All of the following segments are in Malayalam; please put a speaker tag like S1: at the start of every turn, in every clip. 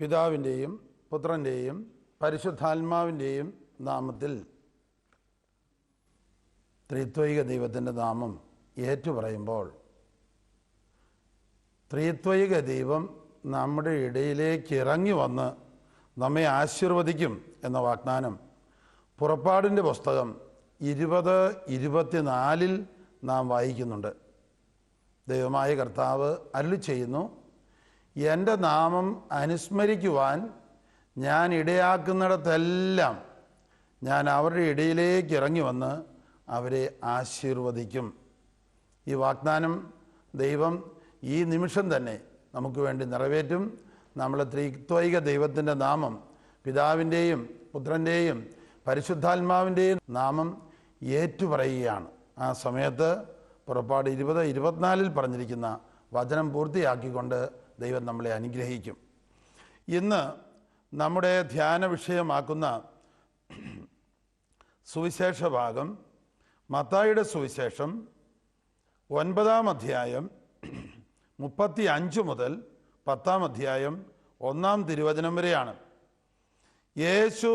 S1: പിതാവിൻ്റെയും പുത്രൻ്റെയും പരിശുദ്ധാത്മാവിൻ്റെയും നാമത്തിൽ ത്രിത്വൈക ദൈവത്തിൻ്റെ നാമം ഏറ്റുപറയുമ്പോൾ ത്രിത്വൈക ദൈവം നമ്മുടെ ഇടയിലേക്ക് ഇറങ്ങി വന്ന് നമ്മെ ആശീർവദിക്കും എന്ന വാഗ്ദാനം പുറപ്പാടിൻ്റെ പുസ്തകം 20:24 നാം വായിക്കുന്നുണ്ട്. ദൈവമായ കർത്താവ് അരുളി ചെയ്യുന്നു, എൻ്റെ നാമം അനുസ്മരിക്കുവാൻ ഞാൻ ഇടയാക്കുന്നിടത്തെല്ലാം ഞാൻ അവരുടെ ഇടയിലേക്ക് ഇറങ്ങി വന്ന് അവരെ ആശീർവദിക്കും. ഈ വാഗ്ദാനം ദൈവം ഈ നിമിഷം തന്നെ നമുക്ക് വേണ്ടി നിറവേറ്റും. നമ്മൾ ത്രിത്വൈക ദൈവത്തിൻ്റെ നാമം, പിതാവിൻ്റെയും പുത്രൻ്റെയും പരിശുദ്ധാത്മാവിൻ്റെയും നാമം ഏറ്റുപറയുകയാണ്. ആ സമയത്ത് പുറപ്പാട് 20:24 പറഞ്ഞിരിക്കുന്ന വചനം പൂർത്തിയാക്കിക്കൊണ്ട് ദൈവം നമ്മളെ അനുഗ്രഹിക്കും. ഇന്ന് നമ്മുടെ ധ്യാന വിഷയമാക്കുന്ന സുവിശേഷ ഭാഗം മത്തായിയുടെ സുവിശേഷം 9-ാം അധ്യായം 35 മുതൽ 10-ാം അധ്യായം 1-ാം തിരുവചനം വരെയാണ്. യേശു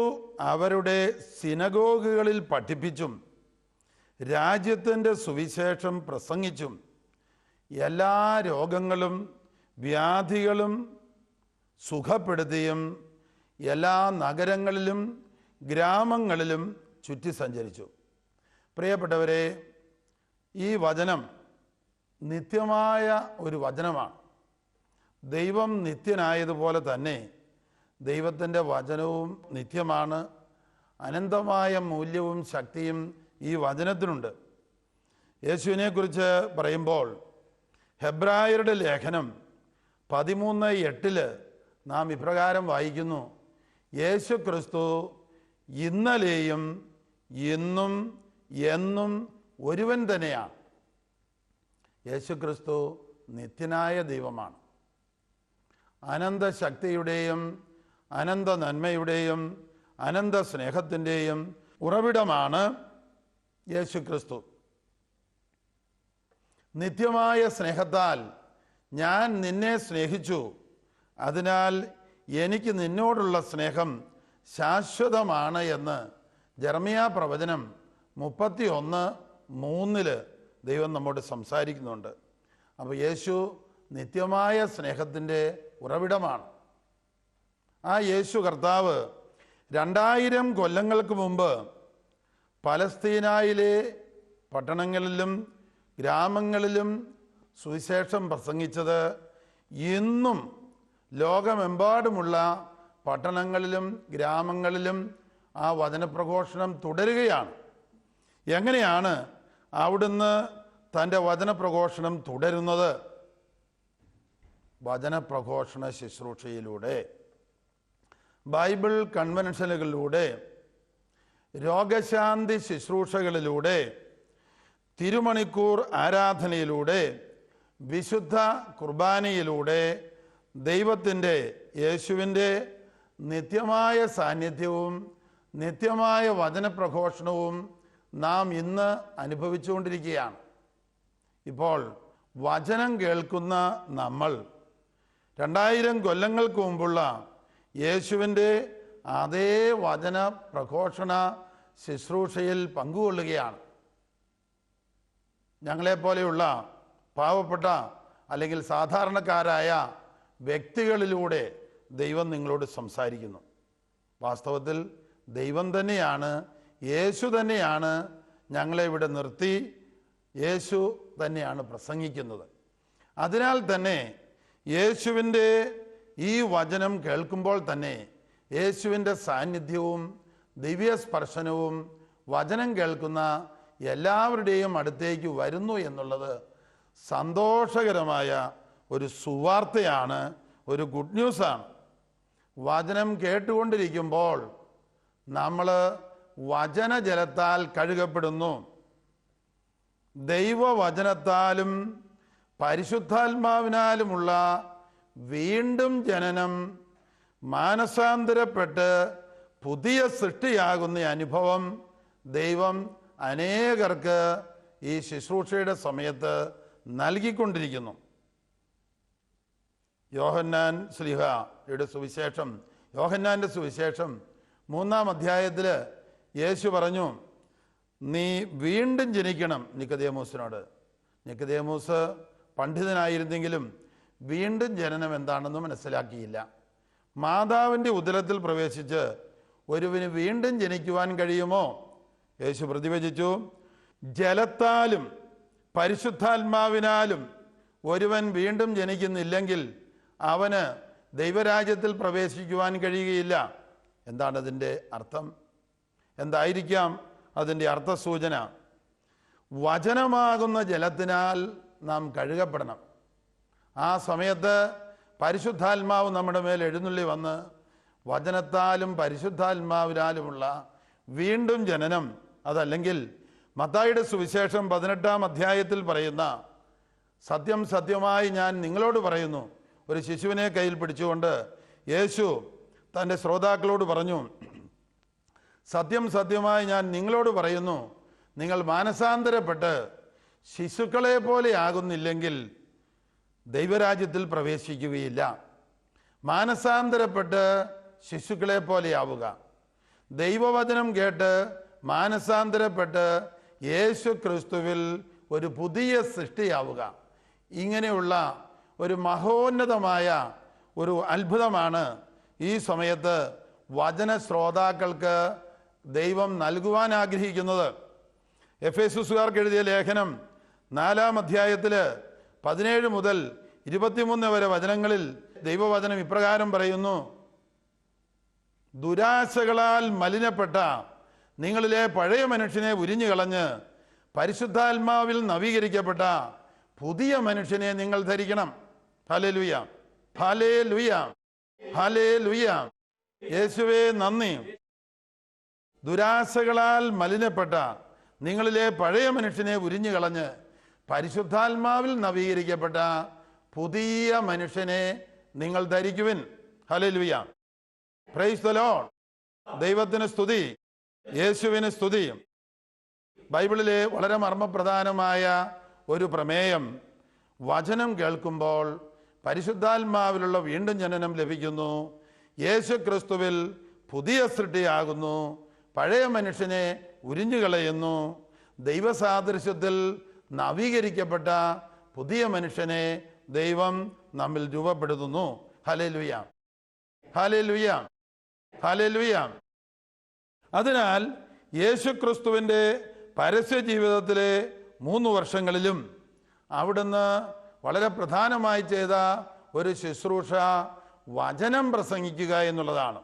S1: അവരുടെ സിനഗോഗുകളിൽ പഠിപ്പിച്ചും രാജ്യത്തിൻ്റെ സുവിശേഷം പ്രസംഗിച്ചും എല്ലാ രോഗങ്ങളും വ്യാധികളും സുഖപ്പെടുത്തിയും എല്ലാ നഗരങ്ങളിലും ഗ്രാമങ്ങളിലും ചുറ്റി സഞ്ചരിച്ചു. പ്രിയപ്പെട്ടവരെ, ഈ വചനം നിത്യമായ ഒരു വചനമാണ്. ദൈവം നിത്യനായതുപോലെ തന്നെ ദൈവത്തിൻ്റെ വചനവും നിത്യമാണ്. അനന്തമായ മൂല്യവും ശക്തിയും ഈ വചനത്തിനുണ്ട്. യേശുവിനെക്കുറിച്ച് പറയുമ്പോൾ ഹെബ്രായരുടെ ലേഖനം 13:8 നാം ഇപ്രകാരം വായിക്കുന്നു, യേശു ക്രിസ്തു ഇന്നലെയും ഇന്നും എന്നും ഒരുവൻ തന്നെയാണ്. യേശു ക്രിസ്തു നിത്യനായ ദൈവമാണ്. അനന്ത ശക്തിയുടെയും അനന്ത നന്മയുടെയും അനന്ത സ്നേഹത്തിൻ്റെയും ഉറവിടമാണ് യേശു ക്രിസ്തു. നിത്യമായ സ്നേഹത്താൽ ഞാൻ നിന്നെ സ്നേഹിച്ചു, അതിനാൽ എനിക്ക് നിന്നോടുള്ള സ്നേഹം ശാശ്വതമാണ് എന്ന് ജെറമ്യാ പ്രവചനം 31:3 ദൈവം നമ്മോട് സംസാരിക്കുന്നുണ്ട്. അപ്പോൾ യേശു നിത്യമായ സ്നേഹത്തിൻ്റെ ഉറവിടമാണ്. ആ യേശു കർത്താവ് 2000 കൊല്ലങ്ങൾക്ക് മുമ്പ് പലസ്തീനായിലെ പട്ടണങ്ങളിലും ഗ്രാമങ്ങളിലും സുവിശേഷം പ്രസംഗിച്ചത് ഇന്നും ലോകമെമ്പാടുമുള്ള പട്ടണങ്ങളിലും ഗ്രാമങ്ങളിലും ആ വചനപ്രഘോഷണം തുടരുകയാണ്. എങ്ങനെയാണ് അവിടുന്ന് തൻ്റെ വചനപ്രഘോഷണം തുടരുന്നത്? വചനപ്രഘോഷണ ശുശ്രൂഷയിലൂടെ, ബൈബിൾ കൺവെൻഷനുകളിലൂടെ, രോഗശാന്തി ശുശ്രൂഷകളിലൂടെ, തിരുമണിക്കൂർ ആരാധനയിലൂടെ, വിശുദ്ധ കുർബാനയിലൂടെ ദൈവത്തിൻ്റെ, യേശുവിൻ്റെ നിത്യമായ സാന്നിധ്യവും നിത്യമായ വചനപ്രഘോഷണവും നാം ഇന്ന് അനുഭവിച്ചുകൊണ്ടിരിക്കുകയാണ്. ഇപ്പോൾ വചനം കേൾക്കുന്ന നമ്മൾ 2000 കൊല്ലങ്ങൾക്ക് മുമ്പുള്ള യേശുവിൻ്റെ അതേ വചന പ്രഘോഷണ ശുശ്രൂഷയിൽ പങ്കുകൊള്ളുകയാണ്. ഞങ്ങളെപ്പോലെയുള്ള പാവപ്പെട്ട അല്ലെങ്കിൽ സാധാരണക്കാരായ വ്യക്തികളിലൂടെ ദൈവം നിങ്ങളോട് സംസാരിക്കുന്നു. വാസ്തവത്തിൽ ദൈവം തന്നെയാണ്, യേശു തന്നെയാണ് ഞങ്ങളെ ഇവിടെ നിർത്തി യേശു തന്നെയാണ് പ്രസംഗിക്കുന്നത്. അതിനാൽ തന്നെ യേശുവിൻ്റെ ഈ വചനം കേൾക്കുമ്പോൾ തന്നെ യേശുവിൻ്റെ സാന്നിധ്യവും ദിവ്യസ്പർശനവും വചനം കേൾക്കുന്ന എല്ലാവരുടെയും അടുത്തേക്ക് വരുന്നു എന്നുള്ളത് സന്തോഷകരമായ ഒരു സുവാർത്തയാണ്, ഒരു ഗുഡ് ന്യൂസാണ്. വചനം കേട്ടുകൊണ്ടിരിക്കുമ്പോൾ നമ്മൾ വചനജലത്താൽ കഴുകപ്പെടുന്നു. ദൈവവചനത്താലും പരിശുദ്ധാത്മാവിനാലുമുള്ള വീണ്ടും ജനനം, മാനസാന്തരപ്പെട്ട് പുതിയ സൃഷ്ടിയാകുന്ന അനുഭവം ദൈവം അനേകർക്ക് ഈ ശുശ്രൂഷയുടെ സമയത്ത് നൽകിക്കൊണ്ടിരിക്കുന്നു. യോഹന്നാൻ ശ്ലീഹയുടെ സുവിശേഷം, യോഹന്നാൻ്റെ സുവിശേഷം 3-ാം അധ്യായത്തിൽ യേശു പറഞ്ഞു, നീ വീണ്ടും ജനിക്കണം നിക്കോദേമോസിനോട്. നിക്കോദേമോസ് പണ്ഡിതനായിരുന്നെങ്കിലും വീണ്ടും ജനനം എന്താണെന്ന് മനസ്സിലാക്കിയില്ല. മാതാവിൻ്റെ ഉദരത്തിൽ പ്രവേശിച്ച് ഒരുവന് വീണ്ടും ജനിക്കുവാൻ കഴിയുമോ? യേശു പ്രതിവചിച്ചു, ജലത്താലും പരിശുദ്ധാത്മാവിനാലും ഒരുവൻ വീണ്ടും ജനിക്കുന്നില്ലെങ്കിൽ അവന് ദൈവരാജ്യത്തിൽ പ്രവേശിക്കുവാൻ കഴിയുകയില്ല. എന്താണ് അതിൻ്റെ അർത്ഥം? എന്തായിരിക്കാം അതിൻ്റെ അർത്ഥസൂചന? വചനമാകുന്ന ജലത്തിനാൽ നാം കഴുകപ്പെടണം. ആ സമയത്ത് പരിശുദ്ധാത്മാവ് നമ്മുടെ മേൽ എഴുന്നള്ളി വന്ന് വചനത്താലും പരിശുദ്ധാത്മാവിനാലുമുള്ള വീണ്ടും ജനനം, അതല്ലെങ്കിൽ മത്തായിയുടെ സുവിശേഷം 18-ാം അധ്യായത്തിൽ പറയുന്ന സത്യം സത്യമായി ഞാൻ നിങ്ങളോട് പറയുന്നു, ഒരു ശിശുവിനെ കയ്യിൽ പിടിച്ചുകൊണ്ട് യേശു തൻ്റെ ശ്രോതാക്കളോട് പറഞ്ഞു, സത്യം സത്യമായി ഞാൻ നിങ്ങളോട് പറയുന്നു, നിങ്ങൾ മാനസാന്തരപ്പെട്ട് ശിശുക്കളെ പോലെ ആകുന്നില്ലെങ്കിൽ ദൈവരാജ്യത്തിൽ പ്രവേശിക്കുകയില്ല. മാനസാന്തരപ്പെട്ട് ശിശുക്കളെ പോലെയാവുക. ദൈവവചനം കേട്ട് മാനസാന്തരപ്പെട്ട് യേശു ക്രിസ്തുവിൽ ഒരു പുതിയ സൃഷ്ടിയാവുക. ഇങ്ങനെയുള്ള ഒരു മഹോന്നതമായ ഒരു അത്ഭുതമാണ് ഈ സമയത്ത് വചന ശ്രോതാക്കൾക്ക് ദൈവം നൽകുവാൻ ആഗ്രഹിക്കുന്നത്. എഫേസുസുകാർക്ക് എഴുതിയ ലേഖനം 4-ാം അധ്യായത്തിൽ 17 മുതൽ 23 വരെ വചനങ്ങളിൽ ദൈവവചനം ഇപ്രകാരം പറയുന്നു, ദുരാശകളാൽ മലിനപ്പെട്ട നിങ്ങളിലെ പഴയ മനുഷ്യനെ ഉരിഞ്ഞു കളഞ്ഞ് പരിശുദ്ധാത്മാവിൽ നവീകരിക്കപ്പെട്ട പുതിയ മനുഷ്യനെ നിങ്ങൾ ധരിക്കണം. Hallelujah, hallelujah, hallelujah. യേശുവേ നന്ദി. ദുരാശകളാൽ മലിനപ്പെട്ട നിങ്ങളിലെ പഴയ മനുഷ്യനെ ഉരിഞ്ഞു കളഞ്ഞ് പരിശുദ്ധാത്മാവിൽ നവീകരിക്കപ്പെട്ട പുതിയ മനുഷ്യനെ നിങ്ങൾ ധരിക്കുവിൻ. Hallelujah, praise the Lord. ദൈവത്തിന് സ്തുതി, യേശുവിന് സ്തുതി. ബൈബിളിലെ വളരെ മർമ്മപ്രധാനമായ ഒരു പ്രമേയം, വചനം കേൾക്കുമ്പോൾ പരിശുദ്ധാത്മാവിലുള്ള വീണ്ടും ജനനം ലഭിക്കുന്നു, യേശു ക്രിസ്തുവിൽ പുതിയ സൃഷ്ടിയാകുന്നു, പഴയ മനുഷ്യനെ ഉരിഞ്ഞു കളയുന്നു, ദൈവസാദൃശ്യത്തിൽ നവീകരിക്കപ്പെട്ട പുതിയ മനുഷ്യനെ ദൈവം നമ്മിൽ രൂപപ്പെടുത്തുന്നു. Hallelujah, hallelujah, hallelujah. അതിനാൽ യേശു ക്രിസ്തുവിൻ്റെ പരസ്യ ജീവിതത്തിലെ 3 വർഷങ്ങളിലും അവിടുന്ന് വളരെ പ്രധാനമായി ചെയ്ത ഒരു ശുശ്രൂഷ വചനം പ്രസംഗിക്കുക എന്നുള്ളതാണ്.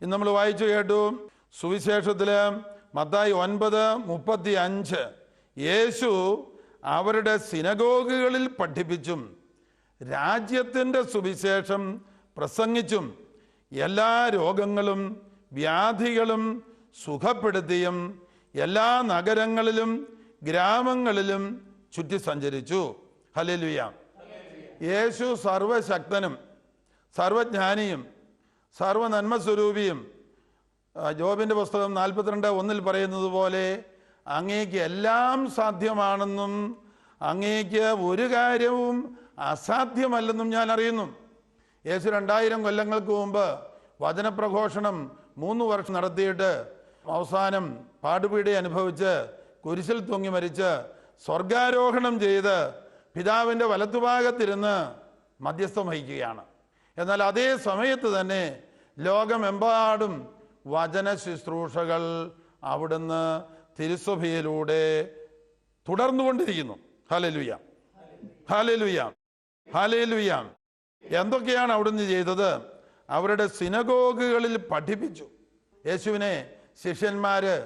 S1: ഇന്ന് നമ്മൾ വായിച്ചു കേട്ടു സുവിശേഷത്തിൽ മത്തായി 9:35 യേശു അവരുടെ സിനഗോഗുകളിൽ പഠിപ്പിച്ചും രാജ്യത്തിൻ്റെ സുവിശേഷം പ്രസംഗിച്ചും എല്ലാ രോഗങ്ങളും വ്യാധികളും സുഖപ്പെടുത്തിയും എല്ലാ നഗരങ്ങളിലും ഗ്രാമങ്ങളിലും ചുറ്റി സഞ്ചരിച്ചു. ഹല്ലേലൂയ. യേശു സർവശക്തനും സർവജ്ഞാനിയും സർവനന്മസ്വരൂപിയും. ജോബിൻ്റെ പുസ്തകം 42:1 പറയുന്നത് പോലെ അങ്ങേക്ക് എല്ലാം സാധ്യമാണെന്നും അങ്ങേക്ക് ഒരു കാര്യവും അസാധ്യമല്ലെന്നും ഞാൻ അറിയുന്നു. യേശു 2000 കൊല്ലങ്ങൾക്ക് മുമ്പ് വചനപ്രഘോഷണം 3 വർഷം നടത്തിയിട്ട് അവസാനം പാടുപീഡ അനുഭവിച്ച് കുരിശിൽ തൂങ്ങി മരിച്ച് സ്വർഗാരോഹണം ചെയ്ത് പിതാവിൻ്റെ വലത്തുഭാഗത്തിരുന്ന് മധ്യസ്ഥം വഹിക്കുകയാണ്. എന്നാൽ അതേ സമയത്ത് തന്നെ ലോകമെമ്പാടും വചന ശുശ്രൂഷകൾ അവിടുന്ന് തിരുസഭയിലൂടെ തുടർന്നുകൊണ്ടിരിക്കുന്നു. Hallelujah, hallelujah, hallelujah. എന്തൊക്കെയാണ് അവിടുന്ന് ചെയ്തത്? അവരുടെ സിനഗോഗുകളിൽ പഠിപ്പിച്ചു. യേശുവിനെ ശിഷ്യന്മാര്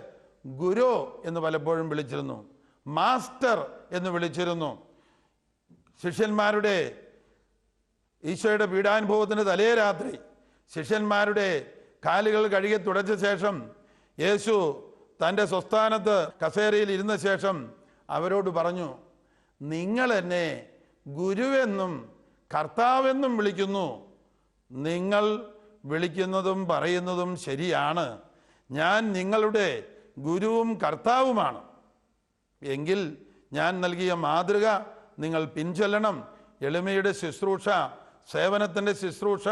S1: ഗുരു എന്ന് പലപ്പോഴും വിളിച്ചിരുന്നു, മാസ്റ്റർ എന്ന് വിളിച്ചിരുന്നു. ശിഷ്യന്മാരുടെ ഈശോയുടെ പീഡാനുഭവത്തിന് തലേ രാത്രി ശിഷ്യന്മാരുടെ കാലുകൾ കഴുകി തുടച്ച ശേഷം യേശു തൻ്റെ സ്വസ്ഥാനത്ത് കസേരയിൽ ഇരുന്ന ശേഷം അവരോട് പറഞ്ഞു, നിങ്ങൾ എന്നെ ഗുരുവെന്നും കർത്താവെന്നും വിളിക്കുന്നു. നിങ്ങൾ വിളിക്കുന്നതും പറയുന്നതും ശരിയാണ്. ഞാൻ നിങ്ങളുടെ ഗുരുവും കർത്താവുമാണ്. എങ്കിൽ ഞാൻ നൽകിയ മാതൃക നിങ്ങൾ പിൻചൊല്ലണം. എളിമയുടെ ശുശ്രൂഷ സേവനത്തിൻ്റെ ശുശ്രൂഷ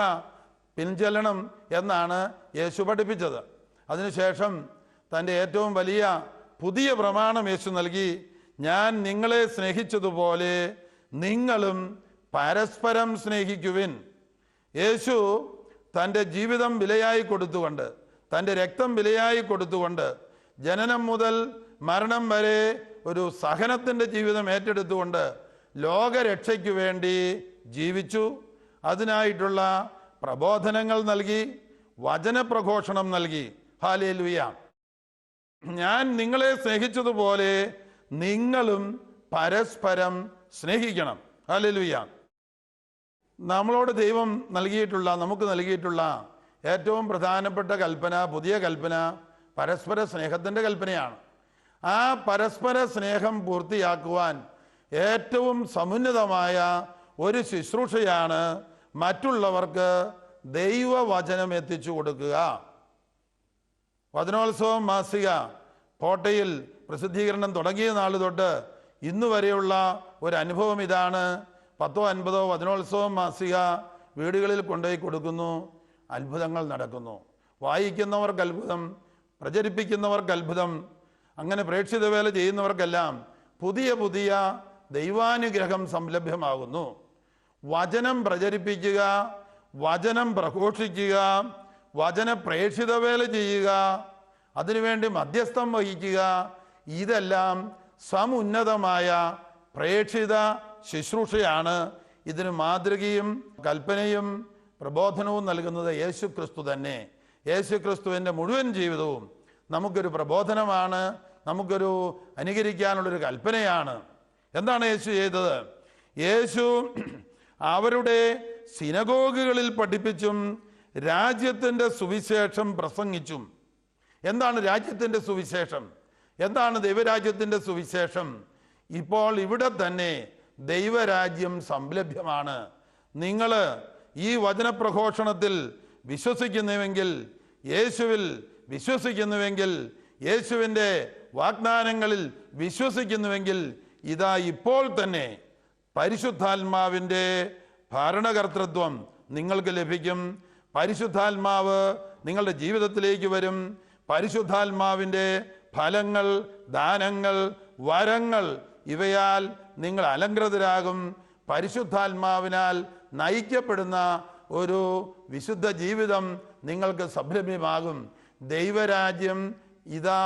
S1: പിൻചെല്ലണം എന്നാണ് യേശു പഠിപ്പിച്ചത്. അതിനുശേഷം തൻ്റെ ഏറ്റവും വലിയ പുതിയ പ്രമാണം യേശു നൽകി. ഞാൻ നിങ്ങളെ സ്നേഹിച്ചതുപോലെ നിങ്ങളും പരസ്പരം സ്നേഹിക്കുവിൻ. യേശു തൻ്റെ ജീവിതം വിലയായി കൊടുത്തുകൊണ്ട്, തൻ്റെ രക്തം വിലയായി കൊടുത്തുകൊണ്ട്, ജനനം മുതൽ മരണം വരെ ഒരു സഹനത്തിൻ്റെ ജീവിതം ഏറ്റെടുത്തുകൊണ്ട് ലോകരക്ഷയ്ക്ക് വേണ്ടി ജീവിച്ചു. അതിനായിട്ടുള്ള പ്രബോധനങ്ങൾ നൽകി, വചനപ്രഘോഷണം നൽകി. ഹല്ലേലൂയ. ഞാൻ നിങ്ങളെ സ്നേഹിച്ചതുപോലെ നിങ്ങളും പരസ്പരം സ്നേഹിക്കണം. ഹല്ലേലൂയ. നമ്മളോട് ദൈവം നമുക്ക് നൽകിയിട്ടുള്ള ഏറ്റവും പ്രധാനപ്പെട്ട കൽപ്പന, പുതിയ കൽപ്പന പരസ്പര സ്നേഹത്തിൻ്റെ കൽപ്പനയാണ്. ആ പരസ്പര സ്നേഹം പൂർത്തിയാക്കുവാൻ ഏറ്റവും സമുന്നതമായ ഒരു ശുശ്രൂഷയാണ് മറ്റുള്ളവർക്ക് ദൈവവചനം എത്തിച്ചു കൊടുക്കുക. വചനോത്സവം മാസിക കോട്ടയിൽ പ്രസിദ്ധീകരണം തുടങ്ങിയ നാൾ തൊട്ട് ഇന്നു വരെയുള്ള ഒരു അനുഭവം ഇതാണ്. 10-50 വചനോത്സവം മാസിക വീടുകളിൽ കൊണ്ടുപോയി കൊടുക്കുന്നു. അത്ഭുതങ്ങൾ നടക്കുന്നു. വായിക്കുന്നവർക്ക് അത്ഭുതം, പ്രചരിപ്പിക്കുന്നവർക്ക് അത്ഭുതം. അങ്ങനെ പ്രേക്ഷിത വേല ചെയ്യുന്നവർക്കെല്ലാം പുതിയ പുതിയ ദൈവാനുഗ്രഹം സംലഭ്യമാകുന്നു. വചനം പ്രചരിപ്പിക്കുക, വചനം പ്രഘോഷിക്കുക, വചന പ്രേക്ഷിത വേല ചെയ്യുക, അതിനുവേണ്ടി മധ്യസ്ഥം വഹിക്കുക, ഇതെല്ലാം സമുന്നതമായ പ്രേക്ഷിത ശുശ്രൂഷയാണ്. ഇതിന് മാതൃകയും കൽപ്പനയും പ്രബോധനവും നൽകുന്നത് യേശു ക്രിസ്തു തന്നെ. യേശു ക്രിസ്തുവിൻ്റെ മുഴുവൻ ജീവിതവും നമുക്കൊരു പ്രബോധനമാണ്, നമുക്കൊരു അനുകരിക്കാനുള്ളൊരു കൽപ്പനയാണ്. എന്താണ് യേശു ചെയ്തത്? യേശു അവരുടെ സിനഗോഗുകളിൽ പഠിപ്പിച്ചും രാജ്യത്തിൻ്റെ സുവിശേഷം പ്രസംഗിച്ചും. എന്താണ് രാജ്യത്തിൻ്റെ സുവിശേഷം? എന്താണ് ദൈവരാജ്യത്തിൻ്റെ സുവിശേഷം? ഇപ്പോൾ ഇവിടെ തന്നെ ദൈവരാജ്യം സംലഭ്യമാണ്. നിങ്ങൾ ഈ വചനപ്രഘോഷണത്തിൽ വിശ്വസിക്കുന്നുവെങ്കിൽ, യേശുവിൽ വിശ്വസിക്കുന്നുവെങ്കിൽ, യേശുവിൻ്റെ വാഗ്ദാനങ്ങളിൽ വിശ്വസിക്കുന്നുവെങ്കിൽ, ഇതാ ഇപ്പോൾ തന്നെ പരിശുദ്ധാത്മാവിൻ്റെ ഭരണകർത്തൃത്വം നിങ്ങൾക്ക് ലഭിക്കും. പരിശുദ്ധാത്മാവ് നിങ്ങളുടെ ജീവിതത്തിലേക്ക് വരും. പരിശുദ്ധാത്മാവിൻ്റെ ഫലങ്ങൾ, ദാനങ്ങൾ, വരങ്ങൾ ഇവയാൽ നിങ്ങൾ അലങ്കൃതരാകും. പരിശുദ്ധാത്മാവിനാൽ നയിക്കപ്പെടുന്ന ഒരു വിശുദ്ധ ജീവിതം നിങ്ങൾക്ക് സംരംഭ്യമാകും. ദൈവരാജ്യം ഇതാ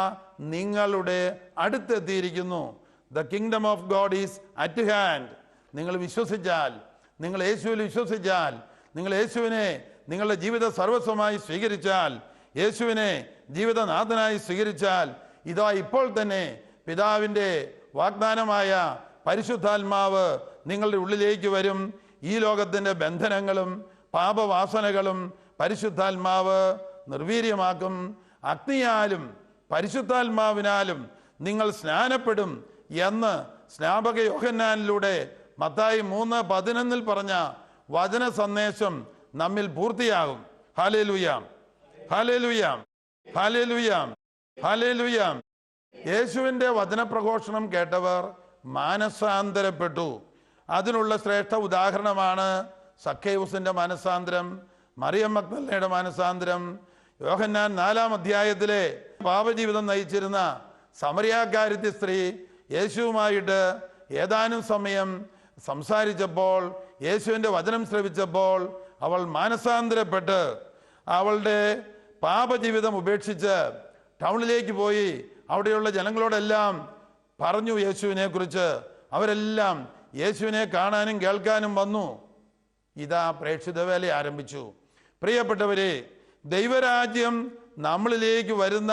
S1: നിങ്ങളുടെ അടുത്തെത്തിയിരിക്കുന്നു. The kingdom of God is at hand. നിങ്ങൾ വിശ്വസിച്ചാൽ, നിങ്ങൾ യേശുവിൽ വിശ്വസിച്ചാൽ, നിങ്ങൾ യേശുവിനെ നിങ്ങളുടെ ജീവിത സർവസ്വമായി സ്വീകരിച്ചാൽ, യേശുവിനെ ജീവിതനാഥനായി സ്വീകരിച്ചാൽ, ഇതാ ഇപ്പോൾ തന്നെ പിതാവിൻ്റെ വാഗ്ദാനമായ പരിശുദ്ധാത്മാവ് നിങ്ങളുടെ ഉള്ളിലേക്ക് വരും. ഈ ലോകത്തിൻ്റെ ബന്ധനങ്ങളും പാപവാസനകളും പരിശുദ്ധാത്മാവ് നിർവീര്യമാക്കും. അഗ്നിയാലും പരിശുദ്ധാത്മാവിനാലും നിങ്ങൾ സ്നാനപ്പെടും എന്ന് സ്നാപക യോഹന്നാനിലൂടെ മത്തായി 3:11 പറഞ്ഞ വചന സന്ദേശം നമ്മിൽ പൂർത്തിയാകും. Hallelujah, hallelujah, hallelujah, hallelujah. യേശുവിൻ്റെ വചനപ്രഘോഷണം കേട്ടവർ മാനസാന്തരപ്പെട്ടു. അതിനുള്ള ശ്രേഷ്ഠ ഉദാഹരണമാണ് സക്കേയൂസിൻ്റെ മാനസാന്തരം, മറിയം മഗ്ദലനയുടെ മാനസാന്തരം. യോഹന്നാൻ 4-ാം അധ്യായത്തിലെ പാപജീവിതം നയിച്ചിരുന്ന സമറിയാക്കാരത്തി സ്ത്രീ യേശുവുമായിട്ട് ഏതാനും സമയം സംസാരിച്ചപ്പോൾ, യേശുവിൻ്റെ വചനം ശ്രവിച്ചപ്പോൾ അവൾ മാനസാന്തരപ്പെട്ട് അവളുടെ പാപജീവിതം ഉപേക്ഷിച്ച് ടൗണിലേക്ക് പോയി അവിടെയുള്ള ജനങ്ങളോടെല്ലാം പറഞ്ഞു യേശുവിനെ കുറിച്ച്. അവരെല്ലാം യേശുവിനെ കാണാനും കേൾക്കാനും വന്നു. ഇതാ പ്രേക്ഷിത വേല ആരംഭിച്ചു. പ്രിയപ്പെട്ടവരെ, ദൈവരാജ്യം നമ്മളിലേക്ക് വരുന്ന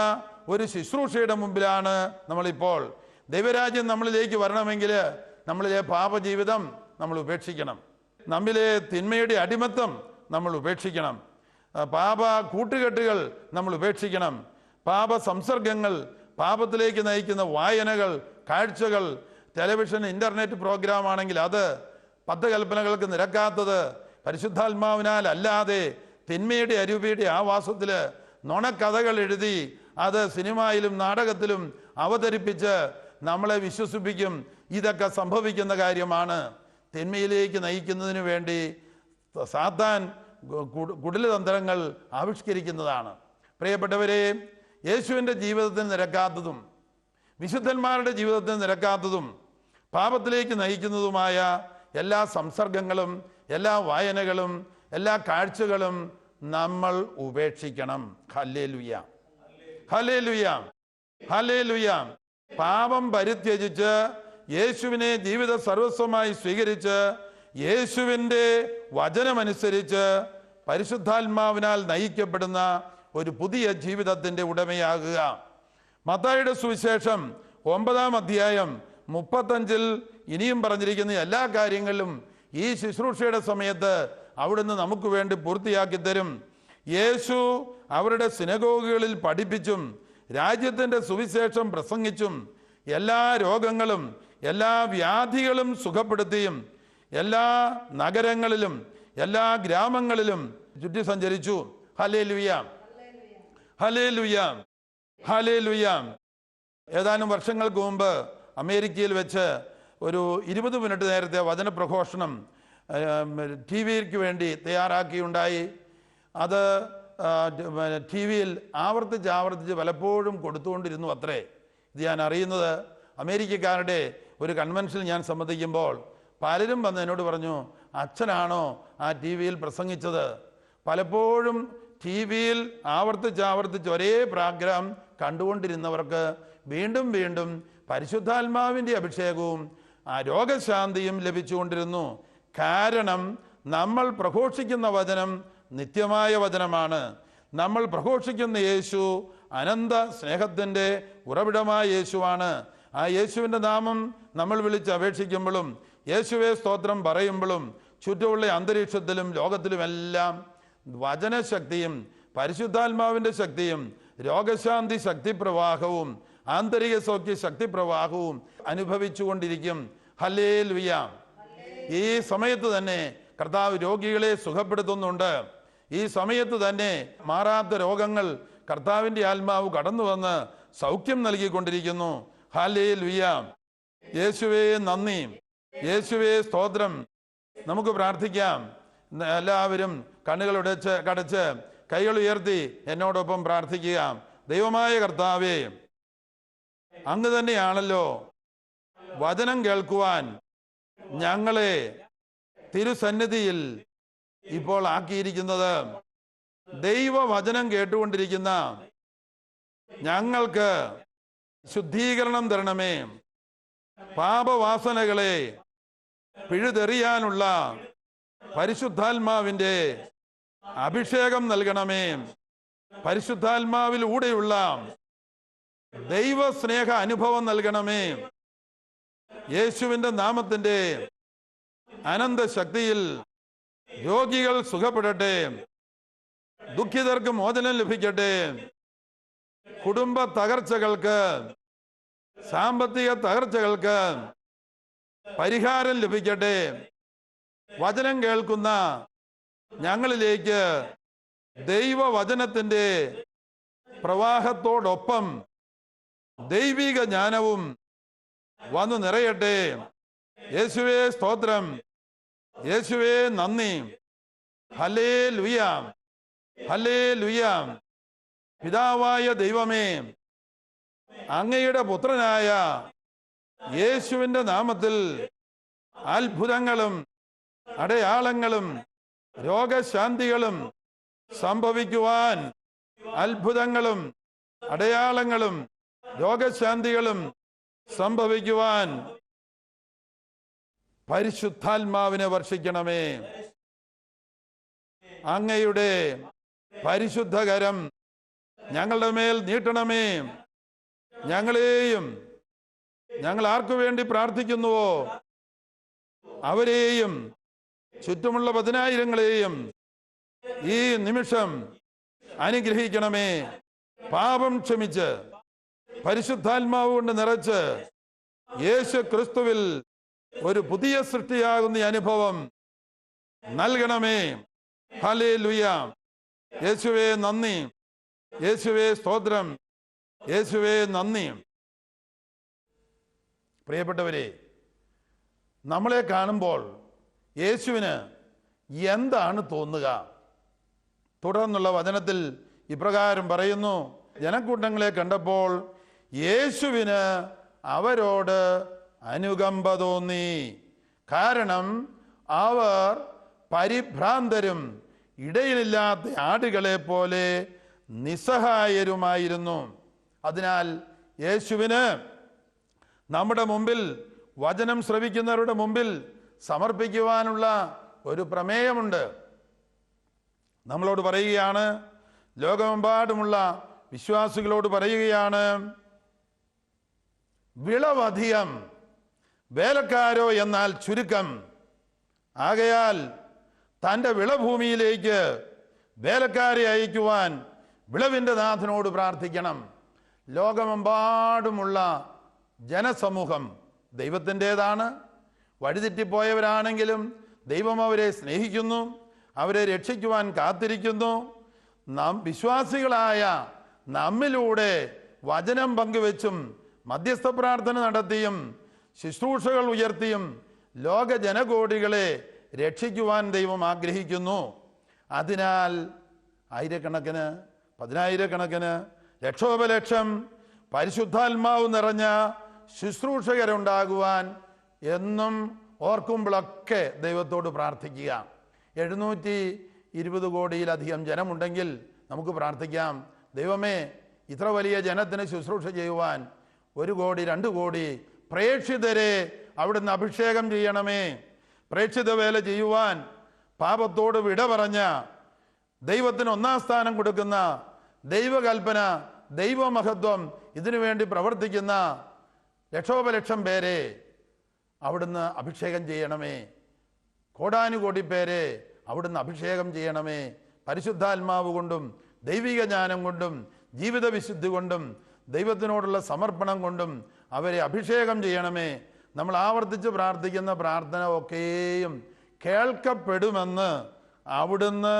S1: ഒരു ശുശ്രൂഷയുടെ മുമ്പിലാണ് നമ്മളിപ്പോൾ. ദൈവരാജ്യം നമ്മളിലേക്ക് വരണമെങ്കിൽ നമ്മളിലെ പാപജീവിതം നമ്മൾ ഉപേക്ഷിക്കണം. നമ്മിലെ തിന്മയുടെ അടിമത്തം നമ്മൾ ഉപേക്ഷിക്കണം. പാപ കൂട്ടുകെട്ടുകൾ നമ്മൾ ഉപേക്ഷിക്കണം. പാപ സംസർഗങ്ങൾ, പാപത്തിലേക്ക് നയിക്കുന്ന വായനകൾ, കാഴ്ചകൾ, ടെലിവിഷൻ, ഇൻ്റർനെറ്റ് പ്രോഗ്രാം ആണെങ്കിൽ അത്, 10 കൽപ്പനകൾക്ക് നിരക്കാത്തത്, പരിശുദ്ധാത്മാവിനാൽ അല്ലാതെ തിന്മയുടെ അരൂപിയുടെ ആവാസത്തിൽ നുണക്കഥകൾ എഴുതി അത് സിനിമയിലും നാടകത്തിലും അവതരിപ്പിച്ച് നമ്മളെ വിശ്വസിപ്പിക്കും. ഇതൊക്കെ സംഭവിക്കുന്ന കാര്യമാണ്. തിന്മയിലേക്ക് നയിക്കുന്നതിന് വേണ്ടി സാത്താൻ കുടിലതന്ത്രങ്ങൾ ആവിഷ്കരിക്കുന്നതാണ്. പ്രിയപ്പെട്ടവരെ, യേശുവിൻ്റെ ജീവിതത്തിന് നിരക്കാത്തതും വിശുദ്ധന്മാരുടെ ജീവിതത്തിന് നിരക്കാത്തതും പാപത്തിലേക്ക് നയിക്കുന്നതുമായ എല്ലാ സംസർഗങ്ങളും, എല്ലാ വായനകളും, എല്ലാ കാഴ്ചകളും നമ്മൾ ഉപേക്ഷിക്കണം. Hallelujah, hallelujah, hallelujah. പാപം പരിത്യജിച്ച് യേശുവിനെ ജീവിത സർവസ്വമായി സ്വീകരിച്ച് യേശുവിൻ്റെ വചനമനുസരിച്ച് പരിശുദ്ധാത്മാവിനാൽ നയിക്കപ്പെടുന്ന ഒരു പുതിയ ജീവിതത്തിൻ്റെ ഉടമയാകുക. മത്തായിയുടെ സുവിശേഷം 9-ാം അധ്യായം 35 ഇനിയും പറഞ്ഞിരിക്കുന്ന എല്ലാ കാര്യങ്ങളിലും ഈ ശുശ്രൂഷയുടെ സമയത്ത് അവിടുന്ന് നമുക്ക് വേണ്ടി പൂർത്തിയാക്കി തരും. യേശു അവരുടെ സിനഗോഗുകളിൽ പഠിപ്പിച്ചും രാജ്യത്തിൻ്റെ സുവിശേഷം പ്രസംഗിച്ചും എല്ലാ രോഗങ്ങളും എല്ലാ വ്യാധികളും സുഖപ്പെടുത്തിയും എല്ലാ നഗരങ്ങളിലും എല്ലാ ഗ്രാമങ്ങളിലും ചുറ്റി സഞ്ചരിച്ചു. Hallelujah, hallelujah, hallelujah. ഏതാനും വർഷങ്ങൾക്ക് മുമ്പ് അമേരിക്കയിൽ വെച്ച് ഒരു 20 മിനിറ്റ് നേരത്തെ വചനപ്രഘോഷണം TV-ക്ക് വേണ്ടി തയ്യാറാക്കിയുണ്ടായി. അത് TV-യിൽ ആവർത്തിച്ച് പലപ്പോഴും കൊടുത്തുകൊണ്ടിരുന്നു അത്രേ. ഇത് ഞാൻ അറിയുന്നത് അമേരിക്കക്കാരുടെ ഒരു കൺവെൻഷനിൽ ഞാൻ സംബന്ധിക്കുമ്പോൾ പലരും വന്ന് എന്നോട് പറഞ്ഞു, അച്ഛനാണോ ആ TV-യിൽ പ്രസംഗിച്ചത്? പലപ്പോഴും TV-യിൽ ആവർത്തിച്ച് ഒരേ പ്രോഗ്രാം കണ്ടുകൊണ്ടിരുന്നവർക്ക് വീണ്ടും വീണ്ടും പരിശുദ്ധാത്മാവിൻ്റെ അഭിഷേകവും രോഗശാന്തിയും ലഭിച്ചുകൊണ്ടിരുന്നു. കാരണം നമ്മൾ പ്രഘോഷിക്കുന്ന വചനം നിത്യമായ വചനമാണ്. നമ്മൾ പ്രഘോഷിക്കുന്ന യേശു അനന്ത സ്നേഹത്തിൻ്റെ ഉറവിടമായ യേശുവാണ്. ആ യേശുവിൻ്റെ നാമം നമ്മൾ വിളിച്ച് അപേക്ഷിക്കുമ്പോഴും യേശുവേ സ്തോത്രം പറയുമ്പോഴും ചുറ്റുമുള്ള അന്തരീക്ഷത്തിലും ലോകത്തിലുമെല്ലാം വചനശക്തിയും പരിശുദ്ധാത്മാവിൻ്റെ ശക്തിയും രോഗശാന്തി ശക്തിപ്രവാഹവും ആന്തരിക സൗഖ്യ ശക്തിപ്രവാഹവും അനുഭവിച്ചുകൊണ്ടിരിക്കും. ഹല്ലേലൂയ. ഈ സമയത്ത് തന്നെ കർത്താവ് രോഗികളെ സുഖപ്പെടുത്തുന്നുണ്ട്. ഈ സമയത്ത് തന്നെ മാറാത്ത രോഗങ്ങൾ കർത്താവിൻ്റെ ആത്മാവ് കടന്നു വന്ന് സൗഖ്യം നൽകിക്കൊണ്ടിരിക്കുന്നു. ഹല്ലേലൂയ. യേശുവേ നന്ദി, യേശുവേ സ്തോത്രം. നമുക്ക് പ്രാർത്ഥിക്കാം. എല്ലാവരും കണ്ണുകൾ കടച്ച് കൈകൾ ഉയർത്തി എന്നോടൊപ്പം പ്രാർത്ഥിക്കുക. ദൈവമായ കർത്താവേ, അങ്ങ് തന്നെയാണല്ലോ വചനം കേൾക്കുവാൻ ഞങ്ങളെ തിരുസന്നിധിയിൽ ഇപ്പോൾ ആക്കിയിരിക്കുന്നത്. ദൈവവചനം കേട്ടുകൊണ്ടിരിക്കുന്ന ഞങ്ങൾക്ക് ശുദ്ധീകരണം തരണമേ. പാപവാസനകളെ പിഴുതെറിയാനുള്ള പരിശുദ്ധാത്മാവിൻ്റെ അഭിഷേകം നൽകണമേ. പരിശുദ്ധാത്മാവിലൂടെയുള്ള ദൈവസ്നേഹ അനുഭവം നൽകണമേ. യേശുവിൻ്റെ നാമത്തിൻ്റെ അനന്ത ശക്തിയിൽ രോഗികൾ സുഖപ്പെടട്ടെ, ദുഃഖിതർക്ക് മോചനം ലഭിക്കട്ടെ, കുടുംബ തകർച്ചകൾക്ക് സാമ്പത്തിക തകർച്ചകൾക്ക് പരിഹാരം ലഭിക്കട്ടെ. വചനം കേൾക്കുന്ന ഞങ്ങളിലേക്ക് ദൈവവചനത്തിൻ്റെ പ്രവാഹത്തോടൊപ്പം ദൈവിക ജ്ഞാനവും വന്നു നിറയട്ടെ. യേശുവേ സ്തോത്രം, യേശുവേ നന്ദി. Hallelujah, hallelujah. പിതാവായ ദൈവമേ, അങ്ങയുടെ പുത്രനായ യേശുവിൻ്റെ നാമത്തിൽ അത്ഭുതങ്ങളും അടയാളങ്ങളും രോഗശാന്തികളും സംഭവിക്കുവാൻ, അത്ഭുതങ്ങളും അടയാളങ്ങളും രോഗശാന്തികളും സംഭവിക്കുവാൻ പരിശുദ്ധാത്മാവിനെ വർഷിക്കണമേ. അങ്ങയുടെ പരിശുദ്ധകരം ഞങ്ങളുടെ മേൽ നീട്ടണമേ. ഞങ്ങളെയും ഞങ്ങൾ ആർക്കു വേണ്ടി പ്രാർത്ഥിക്കുന്നുവോ അവരെയും ചുറ്റുമുള്ള 10,000-ങ്ങളെയും ഈ നിമിഷം അനുഗ്രഹിക്കണമേ. പാപം ക്ഷമിച്ച് പരിശുദ്ധാത്മാവ് കൊണ്ട് നിറച്ച് യേശു ക്രിസ്തുവിൽ ഒരു പുതിയ സൃഷ്ടിയാകുന്ന അനുഭവം നൽകണമേ. ഹല്ലേലൂയ. യേശുവേ നന്ദി, യേശുവേ സ്തോത്രം, യേശുവേ നന്ദി. പ്രിയപ്പെട്ടവരെ, നമ്മളെ കാണുമ്പോൾ യേശുവിന് എന്താണ് തോന്നുക? തുടർന്നുള്ള വചനത്തിൽ ഇപ്രകാരം പറയുന്നു: ജനക്കൂട്ടങ്ങളെ കണ്ടപ്പോൾ യേശുവിന് അവരോട് അനുകമ്പ തോന്നി. കാരണം അവർ പരിഭ്രാന്തരും ഇടയിലില്ലാത്ത ആടുകളെ പോലെ നിസ്സഹായരുമായിരുന്നു. അതിനാൽ യേശുവിന് നമ്മുടെ മുമ്പിൽ, വചനം ശ്രവിക്കുന്നവരുടെ മുമ്പിൽ സമർപ്പിക്കുവാനുള്ള ഒരു പ്രമേയമുണ്ട്. നമ്മളോട് പറയുകയാണ്, ലോകമെമ്പാടുമുള്ള വിശ്വാസികളോട് പറയുകയാണ്, വിളവധികം, വേലക്കാരോ എന്നാൽ ചുരുക്കം. ആകയാൽ തൻ്റെ വിളഭൂമിയിലേക്ക് വേലക്കാരെ അയക്കുവാൻ വിളവിൻ്റെ നാഥനോട് പ്രാർത്ഥിക്കണം. ലോകമെമ്പാടുമുള്ള ജനസമൂഹം ദൈവത്തിൻ്റേതാണ്. വഴിതെറ്റിപ്പോയവരാണെങ്കിലും ദൈവം അവരെ സ്നേഹിക്കുന്നു, അവരെ രക്ഷിക്കുവാൻ കാത്തിരിക്കുന്നു. നാം വിശ്വാസികളായ നമ്മിലൂടെ വചനം പങ്കുവെച്ചും മധ്യസ്ഥ പ്രാർത്ഥന നടത്തിയും ശുശ്രൂഷകൾ ഉയർത്തിയും ലോക ജനകോടികളെ രക്ഷിക്കുവാൻ ദൈവം ആഗ്രഹിക്കുന്നു. അതിനാൽ ആയിരക്കണക്കിന്, പതിനായിരക്കണക്കിന്, ലക്ഷോപലക്ഷം പരിശുദ്ധാത്മാവ് നിറഞ്ഞ ശുശ്രൂഷകരുണ്ടാകുവാൻ എന്നും ഓർക്കുമ്പോഴൊക്കെ ദൈവത്തോട് പ്രാർത്ഥിക്കുക. 720 കോടിയിലധികം ജനമുണ്ടെങ്കിൽ നമുക്ക് പ്രാർത്ഥിക്കാം, ദൈവമേ, ഇത്ര വലിയ ജനത്തിന് ശുശ്രൂഷ ചെയ്യുവാൻ 1 കോടി 2 കോടി പ്രേക്ഷിതരെ അവിടുന്ന് അഭിഷേകം ചെയ്യണമേ. പ്രേക്ഷിത വേല ചെയ്യുവാൻ പാപത്തോട് വിട പറഞ്ഞ, ദൈവത്തിന് 1-ാം സ്ഥാനം കൊടുക്കുന്ന, ദൈവകൽപ്പന, ദൈവമഹത്വം ഇതിനു വേണ്ടി പ്രവർത്തിക്കുന്ന ലക്ഷോപലക്ഷം പേരെ അവിടുന്ന് അഭിഷേകം ചെയ്യണമേ. കോടാനുകോടി പേരെ അവിടുന്ന് അഭിഷേകം ചെയ്യണമേ. പരിശുദ്ധാത്മാവ് കൊണ്ടും ദൈവിക ജ്ഞാനം കൊണ്ടും ജീവിത വിശുദ്ധി കൊണ്ടും ദൈവത്തിനോടുള്ള സമർപ്പണം കൊണ്ടും അവരെ അഭിഷേകം ചെയ്യണമേ. നമ്മൾ ആവർത്തിച്ച് പ്രാർത്ഥിക്കുന്ന പ്രാർത്ഥന ഒക്കെയും കേൾക്കപ്പെടുമെന്ന് അവിടുന്ന്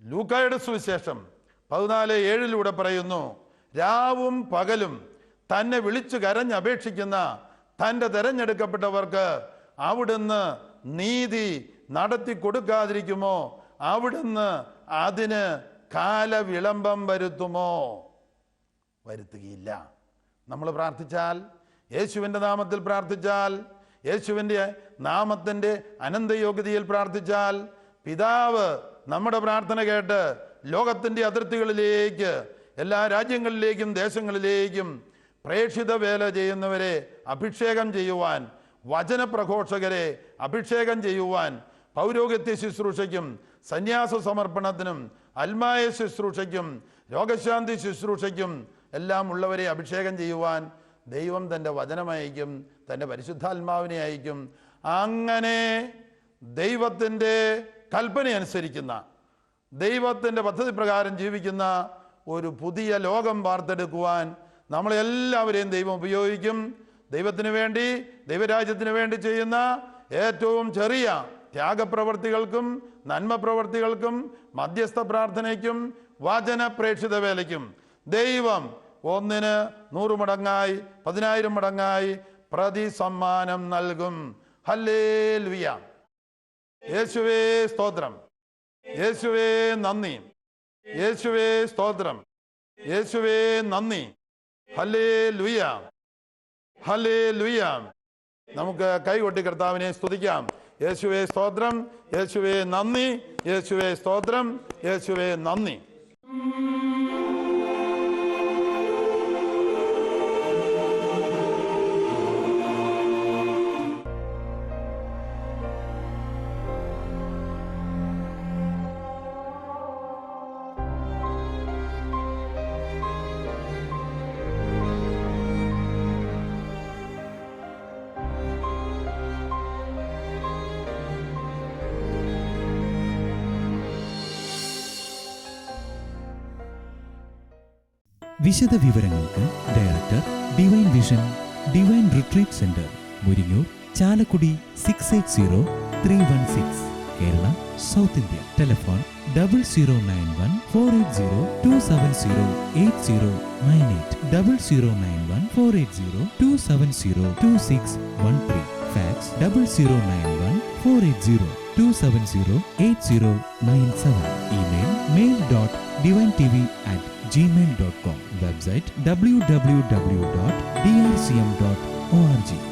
S1: ലൂക്കായുടെ സുവിശേഷം 14:7 പറയുന്നു. രാവും പകലും തന്നെ വിളിച്ചു കരഞ്ഞപേക്ഷിക്കുന്ന തൻ്റെ തെരഞ്ഞെടുക്കപ്പെട്ടവർക്ക് അവിടുന്ന് നീതി നടത്തി കൊടുക്കാതിരിക്കുമോ? അവിടുന്ന് അതിന് കാലവിളംബം വരുത്തുമോ? വരുത്തുകയില്ല. നമ്മൾ പ്രാർത്ഥിച്ചാൽ, യേശുവിൻ്റെ നാമത്തിൽ പ്രാർത്ഥിച്ചാൽ, യേശുവിൻ്റെ നാമത്തിൻ്റെ അനന്തയോഗ്യതയിൽ പ്രാർത്ഥിച്ചാൽ, പിതാവ് നമ്മുടെ പ്രാർത്ഥന കേട്ട് ലോകത്തിൻ്റെ അതിർത്തികളിലേക്ക്, എല്ലാ രാജ്യങ്ങളിലേക്കും ദേശങ്ങളിലേക്കും പ്രേക്ഷിത വേല ചെയ്യുന്നവരെ അഭിഷേകം ചെയ്യുവാൻ, വചനപ്രഘോഷകരെ അഭിഷേകം ചെയ്യുവാൻ, പൗരോഹിത്യ ശുശ്രൂഷയ്ക്കും സന്യാസ സമർപ്പണത്തിനും അൽമായ ശുശ്രൂഷയ്ക്കും രോഗശാന്തി ശുശ്രൂഷയ്ക്കും എല്ലാം ഉള്ളവരെ അഭിഷേകം ചെയ്യുവാൻ ദൈവം തൻ്റെ വചനമയക്കും, തൻ്റെ പരിശുദ്ധാത്മാവിനെ അയക്കും. അങ്ങനെ ദൈവത്തിൻ്റെ കൽപ്പനയനുസരിക്കുന്ന, ദൈവത്തിൻ്റെ പദ്ധതി പ്രകാരം ജീവിക്കുന്ന ഒരു പുതിയ ലോകം വാർത്തെടുക്കുവാൻ നമ്മളെല്ലാവരെയും ദൈവം ഉപയോഗിക്കും. ദൈവത്തിന് വേണ്ടി, ദൈവരാജ്യത്തിന് വേണ്ടി ചെയ്യുന്ന ഏറ്റവും ചെറിയ ത്യാഗപ്രവർത്തികൾക്കും നന്മ പ്രവർത്തികൾക്കും മധ്യസ്ഥ പ്രാർത്ഥനയ്ക്കും വചന പ്രേക്ഷിത വേലയ്ക്കും ദൈവം 1ന് 100 മടങ്ങായി 10,000 മടങ്ങായി പ്രതിസമ്മാനം നൽകും. ഹല്ലേലൂയ. യേശുവേ സ്തോത്രം, യേശുവേ നന്ദി, യേശുവേ സ്തോത്രം, യേശുവേ നന്ദി. Hallelujah, hallelujah. നമുക്ക് കൈകൊട്ടി കർത്താവിനെ സ്തുതിക്കാം. യേശുവേ സ്തോത്രം, യേശുവേ നന്ദി, യേശുവേ സ്തോത്രം, യേശുവേ നന്ദി.
S2: വിശദ വിവരങ്ങൾക്ക് director, divine vision, divine retreat centre, Muringoor, Chalakudy 680316, Kerala, south India. Telephone 0091 480 270 8098, 0091 480 270 2613. Fax 0091 480 0802602708097. Email mail.divinetv@gmail.com. Website www.drcm.org.